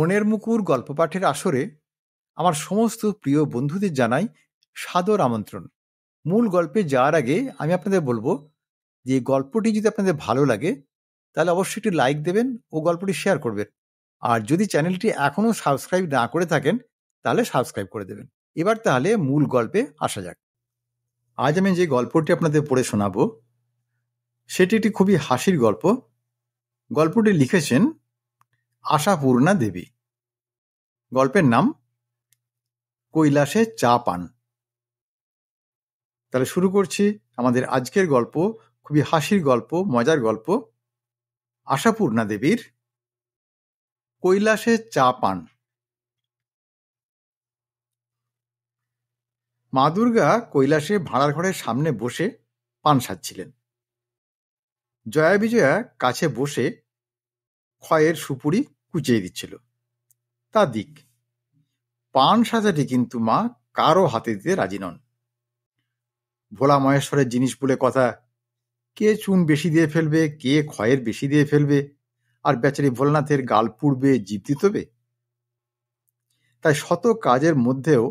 মনের মুকুর গল্প পাঠের আসরে আমার সমস্ত প্রিয় বন্ধুদের জানাই সাদর আমন্ত্রণ। মূল গল্পে যাওয়ার আগে আমি আপনাদের বলবো যে গল্পটি যদি আপনাদের ভালো লাগে তাহলে অবশ্যই একটি লাইক দেবেন ও গল্পটি শেয়ার করবেন। আর যদি চ্যানেলটি এখনো সাবস্ক্রাইব না করে থাকেন তাহলে সাবস্ক্রাইব করে দেবেন। এবার তাহলে মূল গল্পে আসা যাক। আজ আমি যে গল্পটি আপনাদের পড়ে শোনাবো সেটি একটি খুবই হাসির গল্প। গল্পটি লিখেছেন আশাপূর্ণা দেবী। গল্পের নাম কৈলাসে চা পান। তাহলে শুরু করছি আমাদের আজকের গল্প, খুবই হাসির গল্প, মজার গল্প, আশাপূর্ণা দেবীর কৈলাসে চা পান। মা দুর্গা কৈলাসে ভাড়ার ঘরের সামনে বসে পান সাজছিলেন। জয়া বিজয়া কাছে বসে খয়ের সুপুরি কুচিয়ে দিচ্ছিল। তা দিক, পান সাজাটি কিন্তু মা কারো হাতে দিতে রাজি নন। ভোলা মহেশ্বরের জিনিস বলে কথা, কে চুন বেশি দিয়ে ফেলবে, কে খয়ের বেশি দিয়ে ফেলবে, আর বেচারি ভোলানাথের গাল পুড়বে, জিভ দিতবে। তাই শত কাজের মধ্যেও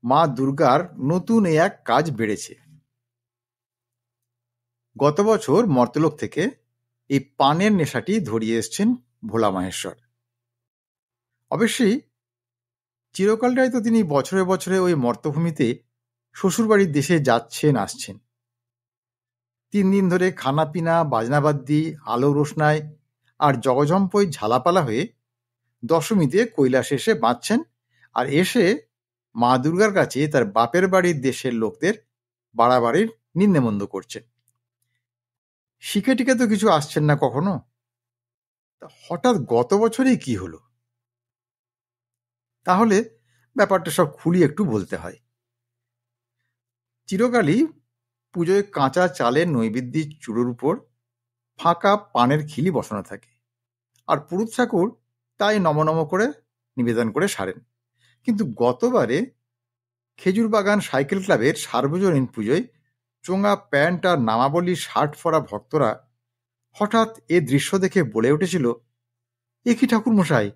মা দুর্গার নতুন এক কাজ বেড়েছে। গত বছর মর্তলোক থেকে এই পানের নেশাটি ধরিয়ে এসছেন ভোলা মহেশ্বর। অবশ্যই চিরকালটাই তো তিনি বছরে বছরে ওই মর্তভূমিতে শ্বশুরবাড়ির দেশে যাচ্ছেন আসছেন। 3 দিন ধরে খানাপিনা, বাজনাবাদ্যি, আলো রোশনায় আর জগজম্পই ঝালাপালা হয়ে দশমীতে কৈলাসে এসে বাঁচছেন, আর এসে মা দুর্গার কাছে তার বাপের বাড়ির দেশের লোকদের বাড়াবাড়ির নিন্দেমন্দ করছেন। শিখে টিকে তো কিছু আসছেন না কখনো। হঠাৎ গত বছরেই কি হলো? তাহলে ব্যাপারটা সব খুলি একটু বলতে হয়। চিরকালই পুজোয় কাঁচা চালের নৈবেদ্যের চূড়োর উপর ফাঁকা পানের খিলি বসানো থাকে, আর পুরুত ঠাকুর তাই নমনম করে নিবেদন করে সারেন। কিন্তু গতবারে খেজুর বাগান সাইকেল ক্লাবের সার্বজনীন পুজোয় চোঙা প্যান্ট আর নামাবলী শার্ট পরা ভক্তরা হঠাৎ এ দৃশ্য দেখে বলে উঠেছিল, এ কি ঠাকুর মশাই,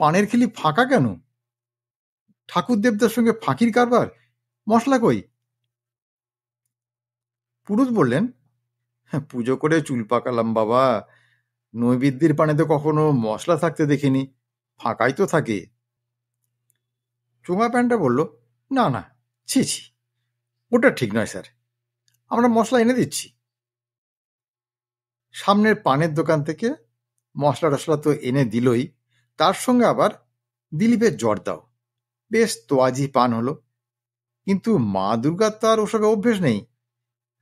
পানের খিলি ফাঁকা কেন? ঠাকুর দেবতার সঙ্গে ফাঁকির কারবার, মশলা কই? পুরুত বললেন, পুজো করে চুল পাকালাম বাবা, নৈবেদ্যের পানে তো কখনো মশলা থাকতে দেখিনি, ফাঁকাই তো থাকে। চোঙা প্যান্টটা বলল, না না, ছি ছি, ওটা ঠিক নয় স্যার, আমরা মশলা এনে দিচ্ছি। সামনের পানের দোকান থেকে মশলা টশলা তো এনে দিলই, তার সঙ্গে আবার দিলীপের জর্দাও। বেশ তোয়াজি পান হলো। কিন্তু মা দুর্গার তো আর ওসবে অভ্যেস নেই,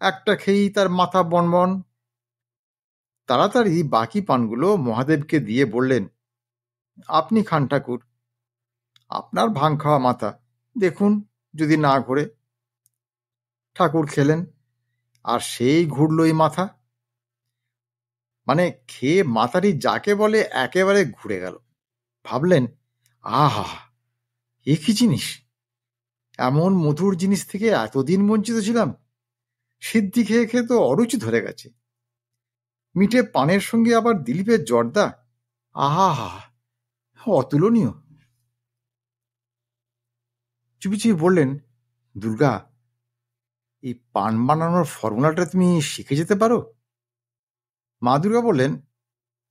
একটা খেয়েই তার মাথা বনবন। তাড়াতাড়ি বাকি পানগুলো মহাদেবকে দিয়ে বললেন, আপনি খান ঠাকুর, আপনার ভাং খাওয়া মাথা, দেখুন যদি না ঘোরে। ঠাকুর খেলেন, আর সেই ঘুরলই মাথা। মানে খেয়ে মাথাটি যাকে বলে একেবারে ঘুরে গেল। ভাবলেন, আহা, এ কি জিনিস! এমন মধুর জিনিস থেকে এতদিন বঞ্চিত ছিলাম। সিদ্ধি খেয়ে খেয়ে তো অরুচি ধরে গেছে। মিঠে পানের সঙ্গে আবার দিলীপের জর্দা, আহা, অতুলনীয়। চুপি চুপি বললেন, দুর্গা, এই পান বানানোর ফর্মুলাটা তুমি শিখে যেতে পারো? মা দুর্গা বললেন,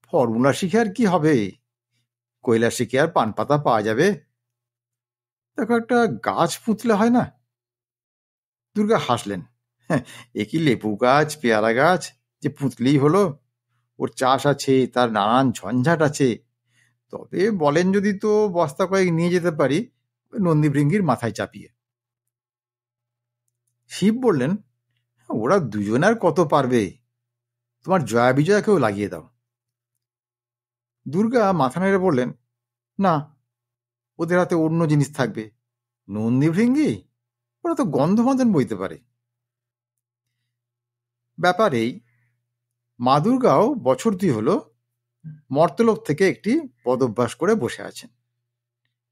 ফর্মুলা শিখে আর কি হবে, কৈলাস শিখে আর পান পাতা পাওয়া যাবে? দেখো, একটা গাছ পুঁতলে হয় না? দুর্গা হাসলেন, হ্যাঁ, এ কি লেবু গাছ, পেয়ারা গাছ যে পুঁতলেই হলো? ওর চাষ আছে, তার নানান ঝঞ্ঝাট আছে। তবে বলেন যদি তো বস্তা কয়েক নিয়ে যেতে পারি, নন্দীভৃঙ্গির মাথায় চাপিয়ে। শিব বললেন, ওরা দুজনে আর কত পারবে, তোমার জয়া বিজয়াকেও লাগিয়ে দাও। দুর্গা মাথা নেড়ে বললেন, না, ওদের হাতে অন্য জিনিস থাকবে। নন্দীভৃঙ্গি, ওরা তো গন্ধমাদন বইতে পারে। ব্যাপারেই মা দুর্গাও বছর 2 হলো মর্তলোক থেকে একটি পদভ্যাস করে বসে আছেন।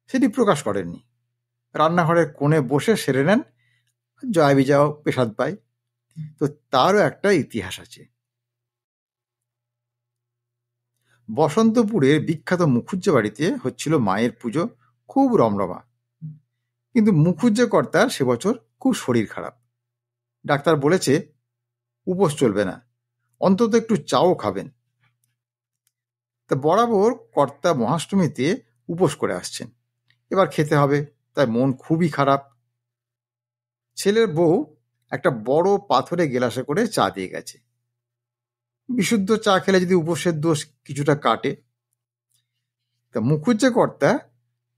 সেটি প্রকাশ করেননি। রান্নাঘরের কোণে বসে সেরে নেন, জয়া বিজয়াও পেশাদ পায়। তো তারও একটা ইতিহাস আছে। বসন্তপুরের বিখ্যাত মুখুজ্জে বাড়িতে হচ্ছিল মায়ের পুজো, খুব রমরমা। কিন্তু মুখুজ্জে কর্তার সে বছর খুব শরীর খারাপ। ডাক্তার বলেছে উপোস চলবে না, অন্তত একটু চাও খাবেন। তা বরাবর কর্তা মহাষ্টমীতে উপোস করে আসছেন, এবার খেতে হবে, তাই মন খুবই খারাপ। ছেলের বউ একটা বড় পাথরে গেলাসে করে চা দিয়ে গেছে। বিশুদ্ধ চা খেলে যদি উপোসের দোষ কিছুটা কাটে। তা মুখুজ্জে কর্তা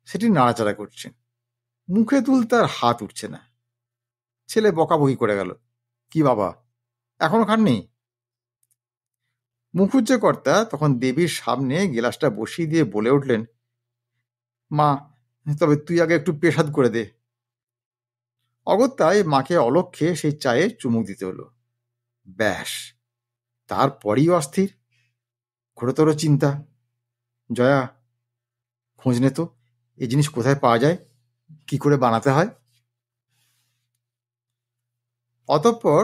সেটি নাড়াচাড়া করছেন, মুখে তুলতে তার হাত উঠছে না। ছেলে বকাবকি করে গেল, কি বাবা এখনো খাননি? মুখুজ্জে কর্তা তখন দেবীর সামনে গেলাসটা বসিয়ে দিয়ে বলে উঠলেন, মা তবে তুই আগে একটু পেশাদ করে দে। অগত্যায় মাকে অলক্ষ্যে সেই চায়ে চুমুক দিতে হলো। ব্যাস, তারপরই অস্থির, ঘোরতর চিন্তা। জয়া, খোঁজ নে তো এই জিনিস কোথায় পাওয়া যায়, কি করে বানাতে হয়। অতঃপর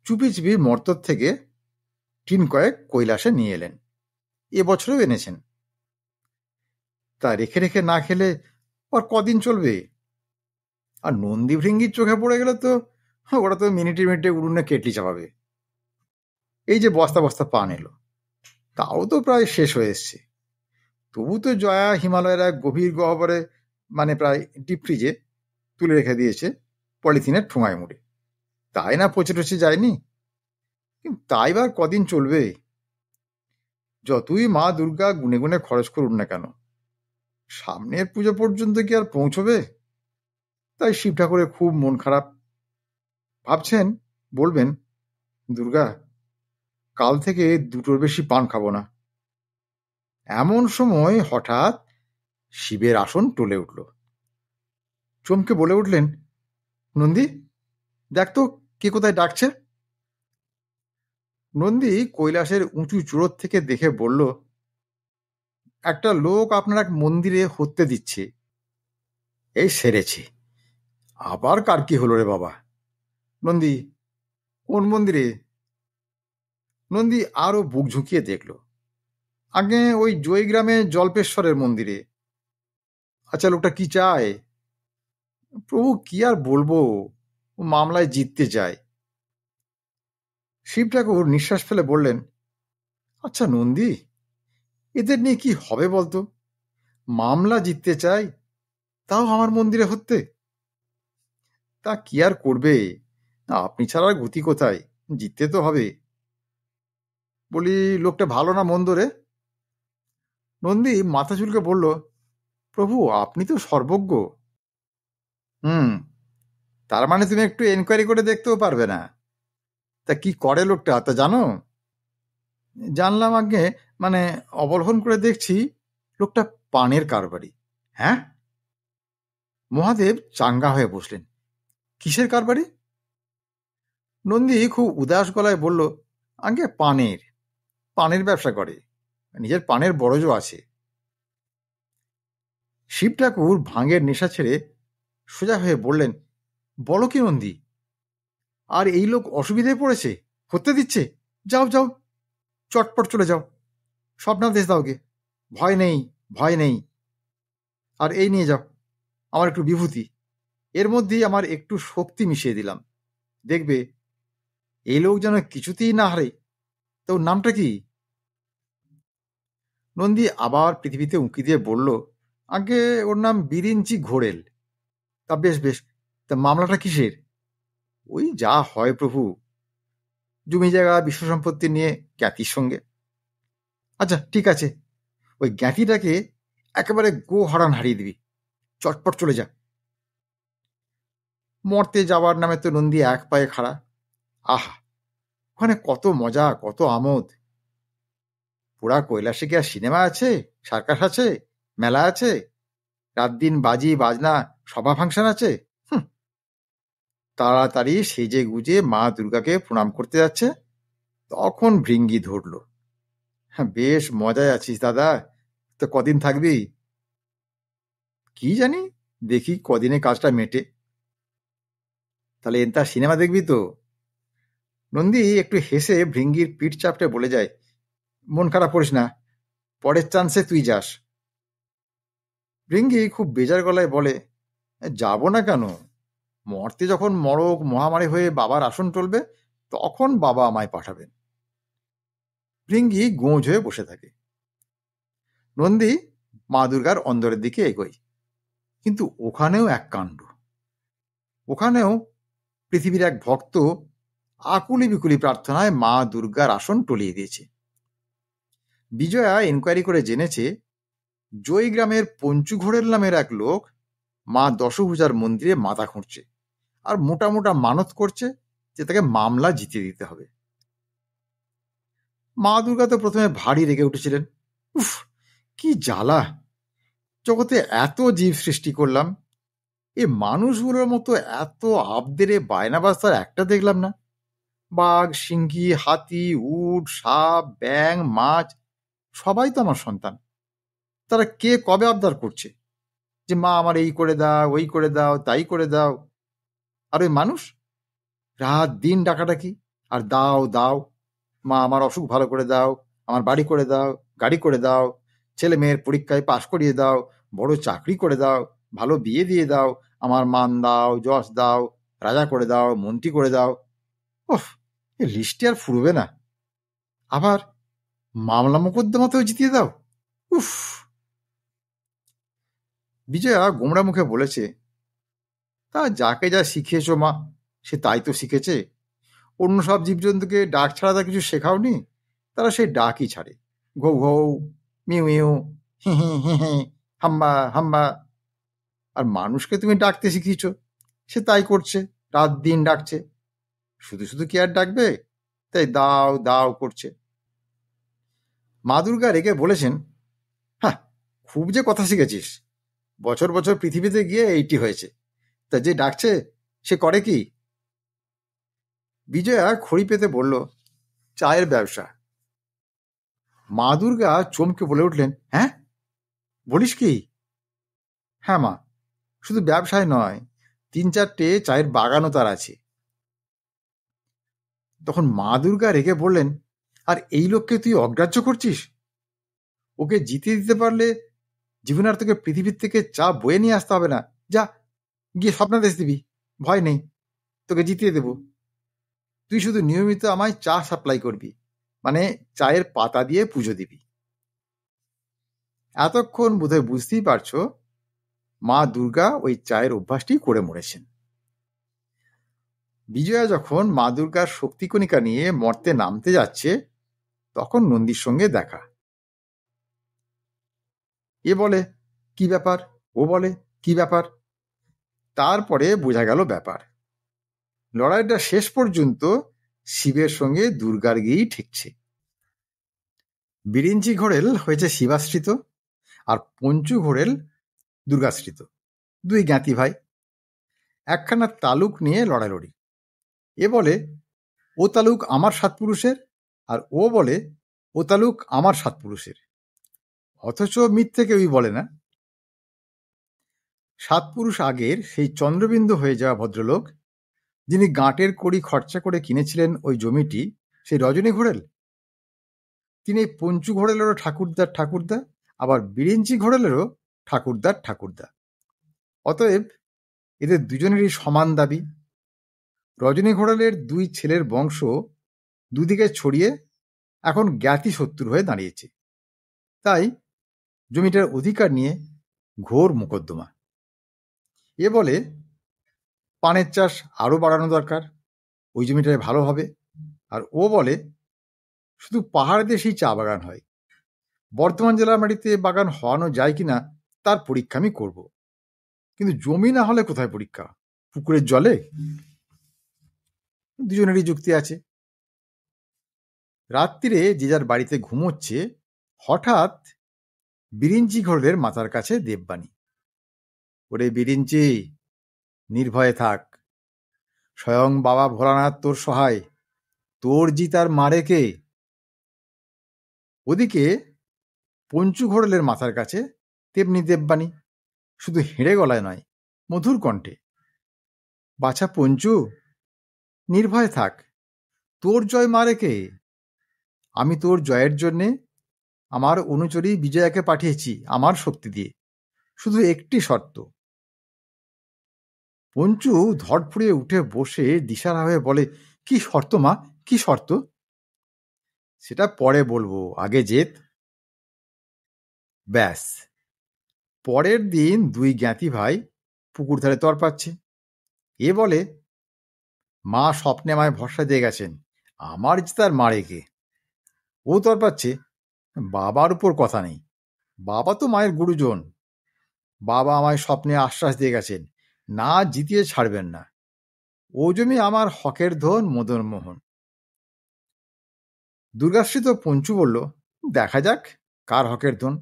চুপি চুপি মর্তর থেকে টিন কয়েক কৈলাসে নিয়ে এলেন। এবছরেও এনেছেন। তা রেখে রেখে না খেলে আর কদিন চলবে? আর নন্দী ভৃঙ্গির চোখে পড়ে গেলে তো ওরা তো মিনিটে মিনিটে উড়ুনে কেটলি চাপাবে। এই যে বস্তা বস্তা পান এলো, তাও তো প্রায় শেষ হয়ে এসছে। তবু তো জয়া হিমালয়ের এক গভীর গহ্বরে, মানে প্রায় ডিপ ফ্রিজে তুলে রেখে দিয়েছে পলিথিনের ঠোঙায় মুড়ে। তাই না পচে টচে যায়নি। কিন্তু তাই বা কদিন চলবে? যতই মা দুর্গা গুনে গুনে খরচ করুন না কেন, সামনের পুজো পর্যন্ত কি আর পৌঁছবে? তাই শিব ঠাকুরের খুব মন খারাপ। ভাবছেন বলবেন, দুর্গা কাল থেকে দুটোর বেশি পান খাবো না। এমন সময় হঠাৎ শিবের আসন টলে উঠল। চমকে বলে উঠলেন, নন্দী দেখ তো কে কোথায় ডাকছে। নন্দী কৈলাসের উঁচু চূড়োর থেকে দেখে বলল, একটা লোক আপনার এক মন্দিরে হত্যে দিচ্ছে। এই সেরেছে। আবার কার কি হলো রে বাবা? নন্দী, কোন মন্দিরে? নন্দী আরো বুক ঝুঁকিয়ে দেখল। আগে ওই জয়গ্রামে জল্পেশ্বরের মন্দিরে। আচ্ছা লোকটা কি চায়? প্রভু কি আর বলবো, ও মামলায় জিততে চায়। শিব ঠাকুর নিঃশ্বাস ফেলে বললেন, আচ্ছা নন্দী, এদের নিয়ে কি হবে বলতো? মামলা জিততে চাই, তাও আমার মন্দিরে হত্যে। তা কি আর করবে, আপনি ছাড়া গতি কোথায়, জিততে তো হবে। বলি লোকটা ভালো না মন্দ রে? নন্দী মাথা চুলকে বলল, প্রভু আপনি তো সর্বজ্ঞ। হুম, তার মানে তুমি একটু এনকোয়ারি করে দেখতেও পারবে না? তা কি করে লোকটা তা জানো? জানলাম আগে, মানে অবলোকন করে দেখছি লোকটা পানের কারবারি। হ্যাঁ? মহাদেব চাঙ্গা হয়ে বসলেন, কিসের কারবারি? নন্দী খুব উদাস গলায় বলল, আগে পানের পানের ব্যবসা করে, নিজের পানের বড়জো আছে। শিব ঠাকুর ভাঙের নেশা ছেড়ে সোজা হয়ে বললেন, বলো কি নন্দী, আর এই লোক অসুবিধায় পড়েছে, হতে দিচ্ছে? যাও যাও, চটপট চলে যাও, স্বপ্নাদেশ দাও গে। ভয় নেই, ভয় নেই। আর এই নিয়ে যাও আমার একটু বিভূতি, এর মধ্যেই আমার একটু শক্তি মিশিয়ে দিলাম, দেখবে এই লোক যেন কিছুতেই না হারে। তো ওর নামটা কি? নন্দী আবার পৃথিবীতে উঁকি দিয়ে বলল, আগে ওর নাম বিরিঞ্চি ঘোড়েল। তা বেশ বেশ, তা মামলাটা কিসের? ওই যা হয় প্রভু, জমি জায়গা বিশ্ব সম্পত্তি নিয়ে জ্ঞাতির সঙ্গে। আচ্ছা ঠিক আছে, ওই জ্ঞাতিটাকে একেবারে গো হারান হারিয়ে দিবি, চটপট চলে যা। মরতে যাওয়ার নামে তো নন্দী এক পায়ে খাড়া। আহা, ওখানে কত মজা, কত আমোদ। পুরা কৈলাসে কি আর সিনেমা আছে, সার্কাস আছে, মেলা আছে, রাত দিন বাজি বাজনা, সভা ফাংশন আছে? হুঁ, তাড়াতাড়ি সেজে গুজে মা দুর্গাকে প্রণাম করতে যাচ্ছে, তখন ভৃঙ্গি ধরল। হ্যাঁ, বেশ মজায় আছিস দাদা, তো কদিন থাকবি? কি জানি, দেখি কদিনে কাজটা মেটে। তাহলে এনতা সিনেমা দেখবি তো? নন্দী একটু হেসে ভৃঙ্গির পিঠ চাপটে বলে যায়, মন খারাপ করিস না, পরের চান্সে তুই যাস। ভৃঙ্গি খুব বেজার গলায় বলে, যাব না কেন? মরতে যখন মরক মহামারী হয়ে বাবার আসন টলবে, তখন বাবা আমায় পাঠাবেন। ভৃঙ্গি গোঁজ হয়ে বসে থাকে। নন্দী মা দুর্গার অন্দরের দিকে এগোয়। কিন্তু ওখানেও এক কাণ্ড। ওখানেও পৃথিবীর এক ভক্ত আকুলি বিকুলি প্রার্থনায় মা দুর্গার আসন টলিয়ে দিয়েছে। বিজয়া এনকোয়ারি করে জেনেছে, জয়গ্রামের পঞ্চু ঘোড়েল নামের এক লোক মা দশভূজার মন্দিরে মাথা খুঁড়ছে আর মোটা মোটা মানত করছে যে তাকে মামলা জিতিয়ে দিতে হবে। মা দুর্গা তো প্রথমে ভারী রেগে উঠেছিলেন। উফ, কি জ্বালা! জগতে এত জীব সৃষ্টি করলাম, এ মানুষগুলোর মতো এত আবদেরে বায়নাবাস্তার একটা দেখলাম না। বাঘ, সিংহী, হাতি, উট, সাপ, ব্যাং, মাছ সবাই তো আমার সন্তান। তারা কে কবে আবদার করছে যে মা আমার এই করে দাও, ওই করে দাও, তাই করে দাও। আর ওই মানুষ রাত দিন ডাকাডাকি আর দাও দাও, মা আমার অসুখ ভালো করে দাও, আমার বাড়ি করে দাও, গাড়ি করে দাও, ছেলে মেয়ের পরীক্ষায় পাশ করিয়ে দাও, বড় চাকরি করে দাও, ভালো বিয়ে দিয়ে দাও, আমার মান দাও, যশ দাও, রাজা করে দাও, মন্ত্রী করে দাও। ওহ, এ লিস্টে আর ফুরবে না। আবার মামলা মোকদ্দমাতেও জিতিয়ে দাও। উফ! বিজয়া গোমড়া মুখে বলেছে, তা যাকে যা শিখিয়েছ মা, সে তাই তো শিখেছে। অন্য সব জীবজন্তুকে ডাক ছাড়া তা কিছু শেখাওনি, তারা সেই ডাকই ছাড়ে। ঘৌ ঘৌ, মিউ মিউ, হি হি হি হি, হাম্বা হাম্বা। আর মানুষকে তুমি ডাকতে শিখিয়েছ, সে তাই করছে, রাত দিন ডাকছে। শুধু শুধু কি আর ডাকবে? তাই দাও দাও করছে। মা দুর্গা রেগে বলেছেন, হ্যাঁ, খুব যে কথা শিখেছিস, বছর বছর পৃথিবীতে গিয়ে এইটি হয়েছে, তা যে ডাকছে সে করে কি? বিজয়া খড়ি পেতে বলল, চায়ের ব্যবসা। মা দুর্গা চমকে বলে উঠলেন, হ্যাঁ, বলিস কি? হ্যাঁ মা, শুধু ব্যবসায় নয়, 3-4টে চায়ের বাগানও তার আছে। তখন মা দুর্গা রেগে বললেন, আর এই লোককে তুই অগ্রাহ্য করছিস? ওকে জিতিয়ে দিতে পারলে জীবনে আর তোকে পৃথিবীর থেকে চা বয়ে নিয়ে আসতে হবে না। যা, গিয়ে স্বপ্নাদেশ দিবি, ভয় নেই, তোকে জিতিয়ে দেব। তুই শুধু নিয়মিত আমায় চা সাপ্লাই করবি, মানে চায়ের পাতা দিয়ে পুজো দিবি। এতক্ষণ বোধহয় বুঝতেই পারছো, মা দুর্গা ওই চায়ের অভ্যাসটি করে মরেছেন। বিজয়া যখন মা দুর্গার শক্তিকণিকা নিয়ে মর্তে নামতে যাচ্ছে, তখন নন্দীর সঙ্গে দেখা। এ বলে, কি ব্যাপার? ও বলে, কি ব্যাপার? তারপরে বোঝা গেল ব্যাপার। লড়াইটা শেষ পর্যন্ত শিবের সঙ্গে দুর্গার গিয়েই ঠেকছে। বিরিঞ্চি ঘোড়েল হয়েছে শিবাশ্রিত, আর পঞ্চু ঘোড়েল দুর্গাশ্রিত। দুই জ্ঞাতি ভাই, একখানা তালুক নিয়ে লড়ালড়ি। এ বলে, ও তালুক আমার 7 পুরুষের, আর ও বলে, ও তালুক আমার 7 পুরুষের। অথচ মিথ্যে কেউই বলে না। 7 পুরুষ আগের সেই চন্দ্রবিন্দু হয়ে যাওয়া ভদ্রলোক, যিনি গাঁটের কড়ি খরচা করে কিনেছিলেন ওই জমিটি, সেই রজনী ঘোড়েল, তিনি পঞ্চু ঘোড়েলেরও ঠাকুরদার ঠাকুরদা, আবার বিরিঞ্চি ঘোড়েলেরও ঠাকুরদার ঠাকুরদা। অতএব এদের দুজনেরই সমান দাবি। রজনী ঘোড়ালের 2 ছেলের বংশ দুদিকে ছড়িয়ে এখন জ্ঞাতি শত্রু হয়ে দাঁড়িয়েছে। তাই জমিটার অধিকার নিয়ে ঘোর মোকদ্দমা। এ বলে, পানের চাষ আরো বাড়ানো দরকার, ওই জমিটায় ভালো হবে। আর ও বলে, শুধু পাহাড় দেশেই চা বাগান হয়, বর্ধমান জেলার মাটিতে বাগান হওয়ানো যায় কিনা তার পরীক্ষা আমি করব। কিন্তু জমি না হলে কোথায় পরীক্ষা? পুকুরের জলে? দুজনেরই যুক্তি আছে। রাত্রিরে যে যার বাড়িতে ঘুমোচ্ছে, হঠাৎ বিরিঞ্চি ঘোড়েলের মাথার কাছে দেববাণী, ওরে বিরিঞ্চি, নির্ভয়ে থাক, স্বয়ং বাবা ভোলানাথ তোর সহায়, তোর জিত আর মারে কে? ওদিকে পঞ্চু ঘোড়েলের মাথার কাছে তেমনি দেববাণী, শুধু হেঁড়ে গলায় নয়, মধুর কণ্ঠে, বাছা পঞ্চু, নির্ভয়ে থাক, তোর জয় মারে কে? আমি তোর জয়ের জন্যে আমার অনুচরী বিজয়াকে পাঠিয়েছি আমার শক্তি দিয়ে, শুধু একটি শর্ত। পঞ্চু ধড়ফড়িয়ে উঠে বসে দিশারা হয়ে বলে, কি শর্ত মা, কি শর্ত? সেটা পরে বলবো, আগে জেত। ব্যাস, পরের দিন দুই জ্ঞাতি ভাই পুকুর ধারে তর পাচ্ছে। এ বলে, মা স্বপ্নে আমায় ভরসা দিয়ে গেছেন, আমার যে তার মারে কে। ও তর পাচ্ছে, বাবার উপর কথা নেই, বাবা তো মায়ের গুরুজন। বাবা আমায় স্বপ্নে আশ্বাস দিয়ে গেছেন, না জিতিয়ে ছাড়বেন না। ও জমি আমার হকের ধন মদন মোহন। দুর্গাশ্রিত পঞ্চু বলল, দেখা যাক কার হকের ধন।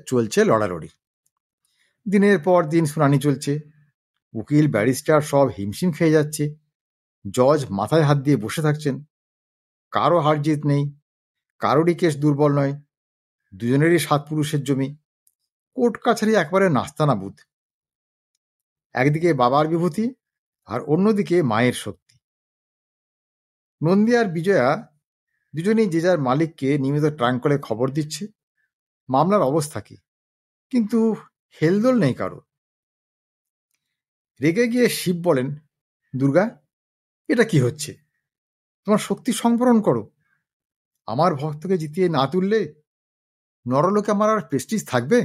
চলছে লড়ালড়ি। দিনের পর দিন শুনানি চলছে। উকিল ব্যারিস্টার সব হিমশিম খেয়ে যাচ্ছে। জজ মাথায় হাত দিয়ে বসে থাকছেন। কারো হার জিত নেই, কারোরই কেস দুর্বল নয়। দুজনেরই 7 পুরুষের জমি। কোর্ট কাছারি একবারে নাস্তানাবুদ। একদিকে বাবার বিভূতি, আর অন্যদিকে মায়ের শক্তি। নন্দী আর বিজয়া দুজনেই যে যার মালিককে নিয়মিত ট্রাঙ্ক করে খবর দিচ্ছে মামলার অবস্থা কি, কিন্তু হেলদোল নেই কারো। রেগে গিয়ে শিব বলেন, দুর্গা, এটা কি হচ্ছে? তোমার শক্তি সংবরণ করো। আমার ভক্তকে জিতিয়ে না তুললে নরলোকে আমার আর প্রেস্টিজ থাকবে?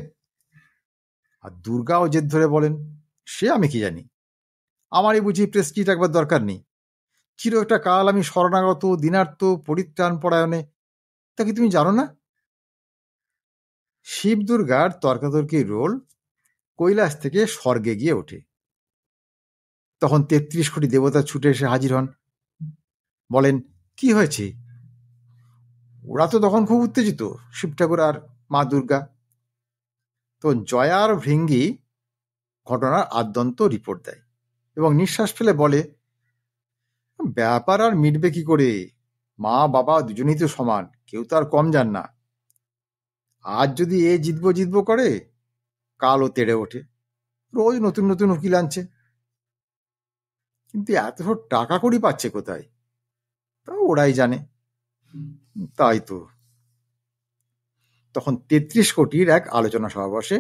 আর দুর্গাও জেদ ধরে বলেন, সে আমি কি জানি, আমারই বুঝি প্রেস্টিজ একবার দরকার নেই। চির একটা কাল আমি শরণাগত দিনার্থ পরিত্রাণ পরায়ণে, তা কি তুমি জানো না? শিব দুর্গার তর্কাতর্কির রোল কৈলাস থেকে স্বর্গে গিয়ে ওঠে। তখন ৩৩ কোটি দেবতা ছুটে এসে হাজির হন। বলেন, কি হয়েছে? ওরা তো তখন খুব উত্তেজিত, শিব ঠাকুর আর মা দুর্গা। তো জয়া আর ভৃঙ্গি ঘটনার আদ্যন্ত রিপোর্ট দেয় এবং নিঃশ্বাস ফেলে বলে, ব্যাপার আর মিটবে কি করে? মা বাবা দুজনেই তো সমান, কেউ তো আর কম যান না। আজ যদি এ জিতবো জিতবো করে, কাল ও তেড়ে ওঠে, রোজ নতুন নতুন উকিল আনছে। কিন্তু এত সব টাকা কড়ি পাচ্ছে কোথায়, তা ওরাই জানে। তাই তো। তখন ৩৩ কোটির এক আলোচনা সভা বসে,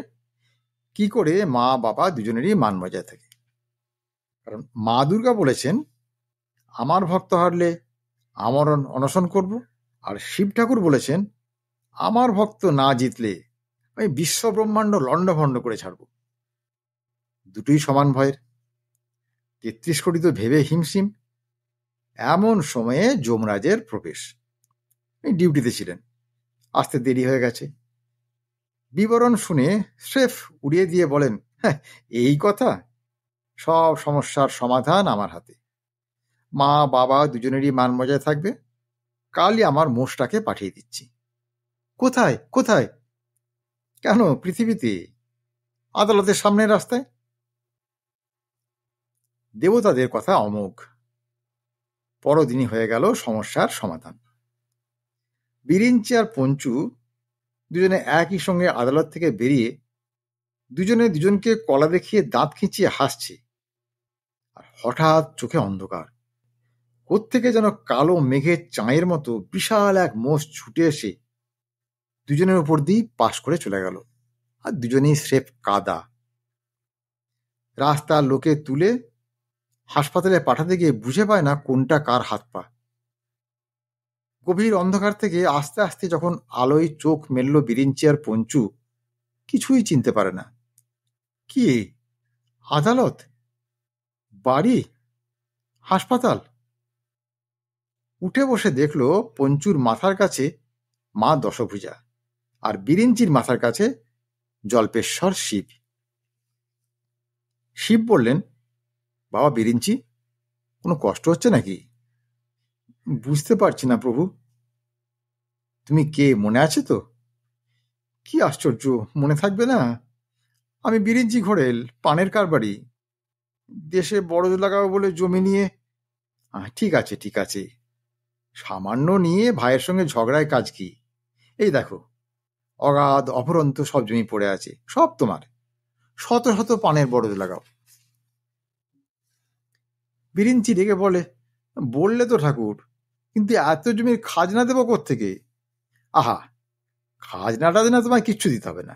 কি করে মা বাবা দুজনেরই মান বজায় থাকে। কারণ মা দুর্গা বলেছেন, আমার ভক্ত হারলে আমরণ অনশন করব। আর শিব ঠাকুর বলেছেন, আমার ভক্ত না জিতলে আমি বিশ্ব ব্রহ্মাণ্ড লণ্ডভণ্ড করে ছাড়ব। দুটোই সমান ভয়ের। ৩৩ কোটি তো ভেবে হিমশিম। এমন সময়ে যমরাজের প্রবেশ। ডিউটিতে ছিলেন, আসতে দেরি হয়ে গেছে। বিবরণ শুনে স্রেফ উড়িয়ে দিয়ে বলেন, হ্যাঁ, এই কথা? সব সমস্যার সমাধান আমার হাতে। মা বাবা দুজনেরই মান বজায় থাকবে। কালই আমার মোষটাকে পাঠিয়ে দিচ্ছি। কোথায় কোথায়? কেন, পৃথিবীতে, আদালতের সামনের রাস্তায়। দেবতাদের কথা অমোঘ। পরদিনই হয়ে গেল সমস্যার সমাধান। বিরিঞ্চি আর পঞ্চু দুজনে একই সঙ্গে আদালত থেকে বেরিয়ে দুজনে দুজনকে কলা দেখিয়ে দাঁত খিঁচিয়ে হাসছে। আর হঠাৎ চোখে অন্ধকার। কোত্থেকে যেন কালো মেঘের চাঁয়ের মতো বিশাল এক মোষ ছুটে এসে দুজনের উপর দিয়ে পাশ করে চলে গেল। আর দুজনেই স্রেফ কাদা। রাস্তার লোকে তুলে হাসপাতালে পাঠাতে গিয়ে বুঝে পায় না কোনটা কার হাত পা। গভীর অন্ধকার থেকে আস্তে আস্তে যখন আলোয় চোখ মেলল বিরিঞ্চি আর পঞ্চু, কিছুই চিনতে পারে না। কি, আদালত, বাড়ি, হাসপাতাল? উঠে বসে দেখল পঞ্চুর মাথার কাছে মা দশভুজা, আর বিরিঞ্চির মাথার কাছে জল্পেশ্বর শিব। শিব বললেন, বাবা বিরিঞ্চি, কোনো কষ্ট হচ্ছে নাকি? বুঝতে পারছি না প্রভু। তুমি কে, মনে আছে তো? কি আশ্চর্য, মনে থাকবে না? আমি বিরিঞ্চি ঘোড়েল, পানের কারবারি। দেশে বড় লাগাবো বলে জমি নিয়ে। ঠিক আছে ঠিক আছে, সামান্য নিয়ে ভাইয়ের সঙ্গে ঝগড়ায় কাজ কি? এই দেখো, অগাধ অপরন্ত সব জমি পড়ে আছে, সব তোমার। শত শত পানের বড়দ লাগাও। বিরিঞ্চি রেগে বলে, বললে তো ঠাকুর, কিন্তু এত জমির খাজনা দেবো কোত্থেকে? আহা, খাজনাটা না তোমায় কিচ্ছু দিতে হবে না,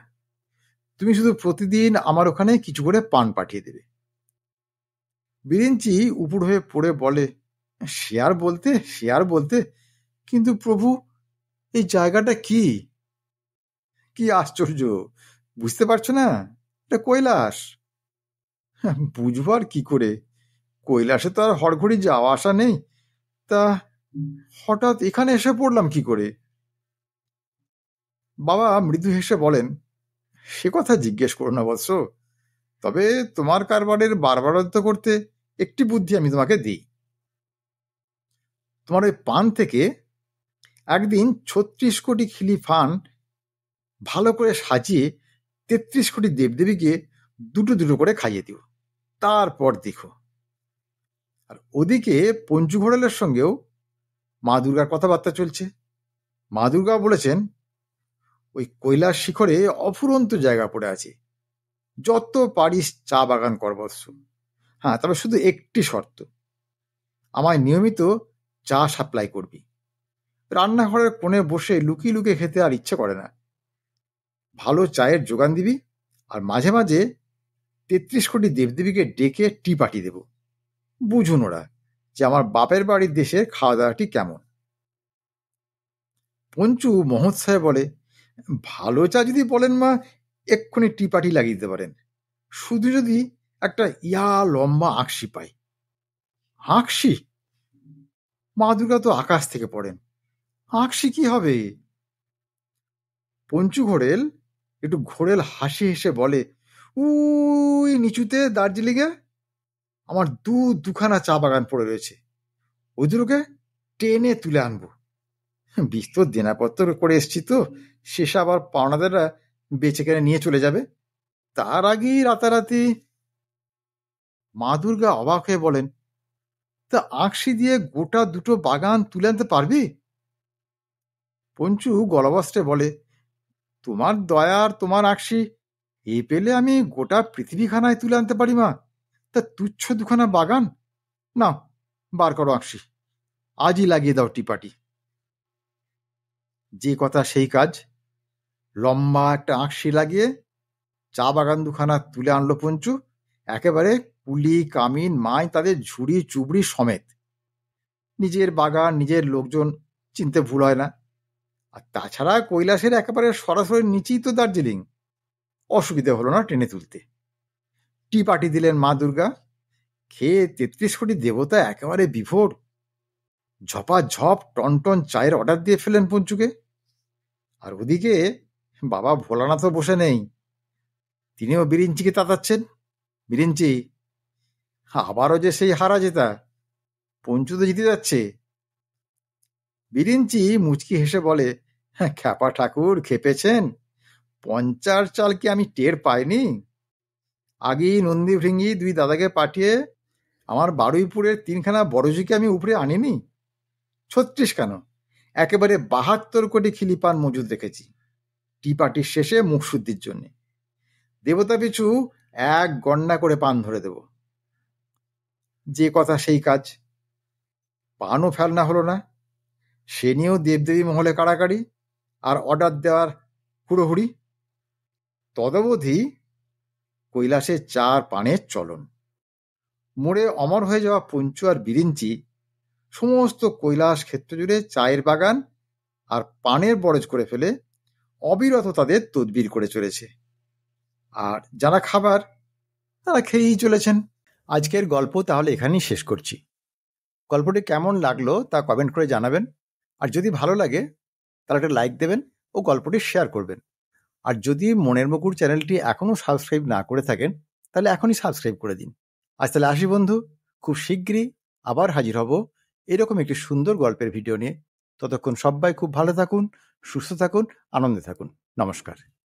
তুমি শুধু প্রতিদিন আমার ওখানে কিছু করে পান পাঠিয়ে দেবে। বিরিঞ্চি উপুড় হয়ে পড়ে বলে, সে আর বলতে, কিন্তু প্রভু এই জায়গাটা কি? কি আশ্চর্য, বুঝতে পারছো না? এটা কৈলাস। বুঝবো আর কি করে, কৈলাসে তো আর হড়ঘড়ি যাওয়া আসা নেই, তা হঠাৎ এখানে এসে পড়লাম কি করে? বাবা মৃদু হেসে বলেন, সে কথা জিজ্ঞেস করো না বৎস, তবে তোমার কারবারের বারবারত্ব করতে একটি বুদ্ধি আমি তোমাকে দিই। তোমার ওই পান থেকে একদিন 36 কোটি খিলি ফান ভালো করে সাজিয়ে 33 কোটি দেবদেবীকে দুটো দুটো করে খাইয়ে দিও, তারপর দেখো। আর ওদিকে পঞ্চু ঘোড়ালের সঙ্গেও মা দুর্গার কথাবার্তা চলছে। মা দুর্গা বলেছেন, ওই কৈলাস শিখরে অফুরন্ত জায়গা পড়ে আছে, যত পারিস চা বাগান কর বৎস। হ্যাঁ, তবে শুধু একটি শর্ত, আমায় নিয়মিত চা সাপ্লাই করবি। রান্নাঘরের কোণে বসে লুকিয়ে লুকিয়ে খেতে আর ইচ্ছে করে না। ভালো চায়ের যোগান দিবি, আর মাঝে মাঝে 33 কোটি দেবদেবীকে ডেকে টি পাঠিয়ে দেব, বুঝুন ওরা যে আমার বাপের বাড়ির দেশে খাওয়া দাওয়াটি কেমন। পঞ্চু মহোৎসাহে বলে, ভালো চা যদি বলেন মা, এক্ষুনি টি পাটি লাগিয়ে দিতে পারেন, শুধু যদি একটা লম্বা আঁকশি পাই। আঁকশি? মা দুর্গা তো আকাশ থেকে পড়েন, আঁকশি কি হবে? পঞ্চু ঘোড়েল একটু ঘোড়েল হাসি হেসে বলে, উই নিচুতে দার্জিলিংয়ে আমার দুখানা চা বাগান পড়ে রয়েছে, ওই দুটোকে টেনে তুলে আনবো। বিস্তর দেনাপত্র করে এসছি তো, শেষ আবার পাওনাদাররা বেচে কেনে নিয়ে চলে যাবে, তার আগেই রাতারাতি। মা দুর্গা অবাক হয়ে বলেন, তা আঁকশি দিয়ে গোটা দুটো বাগান তুলে আনতে পারবি? পঞ্চু গলাবস্ত্রে বলে, তোমার দয়ার তোমার আঁকশি এই পেলে আমি গোটা পৃথিবীখানায় তুলে আনতে পারি মা, তা তুচ্ছ দুখানা বাগান? না, বার করো আঁকশি, আজই লাগিয়ে দাও টিপাটি। যে কথা সেই কাজ, লম্বা একটা আঁকশি লাগিয়ে চা বাগান দুখানা তুলে আনলো পঞ্চু, একেবারে কুলি কামিন মাই তাদের ঝুড়ি চুবড়ি সমেত। নিজের বাগান নিজের লোকজন, চিনতে ভুল হয় না। আর তাছাড়া কৈলাসের একেবারে সরাসরি নিচেই তো দার্জিলিং, অসুবিধে হলো না টেনে তুলতে। টি পাটি দিলেন মা দুর্গা, খেয়ে 33 কোটি দেবতা একেবারে বিভোর। ঝপাঝপ টনটন চায়ের অর্ডার দিয়ে ফেলেন পঞ্চুকে। আর ওদিকে বাবা ভোলানাথও বসে নেই, তিনিও বিরিঞ্চিকে তাতাচ্ছেন। বিরিঞ্চি, আবারও যে সেই হারা জেতা, পঞ্চু তো জিতে যাচ্ছে। বিরিঞ্চি মুচকি হেসে বলে, খ্যাপা ঠাকুর খেপেছেন, 50 চাল কি আমি টের পাইনি? আগেই নন্দী ভৃঙ্গি 2 দাদাকে পাঠিয়ে আমার বারুইপুরের 3খানা বড়জিকে আমি উপরে আনিনি? 36 কেন, একেবারে 72 কোটি খিলিপান মজুদ রেখেছি, টি পার্টির শেষে মুখশুদ্ধির জন্যে। দেবতা পিছু 1 গন্ডা করে পান ধরে দেব। যে কথা সেই কাজ, পানও ফেলনা হলো না, সে নিয়েও দেবদেবী মহলে কাড়াকাড়ি আর অর্ডার দেওয়ার হুড়োহুড়ি। তদবধি কৈলাসে চার পানের চলন। মোড়ে অমর হয়ে যাওয়া পঞ্চু আর বিরিঞ্চি সমস্ত কৈলাস ক্ষেত্র জুড়ে চায়ের বাগান আর পানের বরজ করে ফেলে অবিরত তাদের তদবির করে চলেছে। আর যারা খাবার তারা খেয়েই চলেছেন। আজকের গল্প তাহলে এখানেই শেষ করছি। গল্পটি কেমন লাগলো তা কমেন্ট করে জানাবেন, আর যদি ভালো লাগে তাহলে একটা লাইক দেবেন ও গল্পটি শেয়ার করবেন। আর যদি মনের মুকুর চ্যানেলটি এখনও সাবস্ক্রাইব না করে থাকেন তাহলে এখনই সাবস্ক্রাইব করে দিন। আজ তাহলে আসি বন্ধু, খুব শীঘ্রই আবার হাজির হব এরকম একটি সুন্দর গল্পের ভিডিও নিয়ে। ততক্ষণ সবাই খুব ভালো থাকুন, সুস্থ থাকুন, আনন্দে থাকুন। নমস্কার।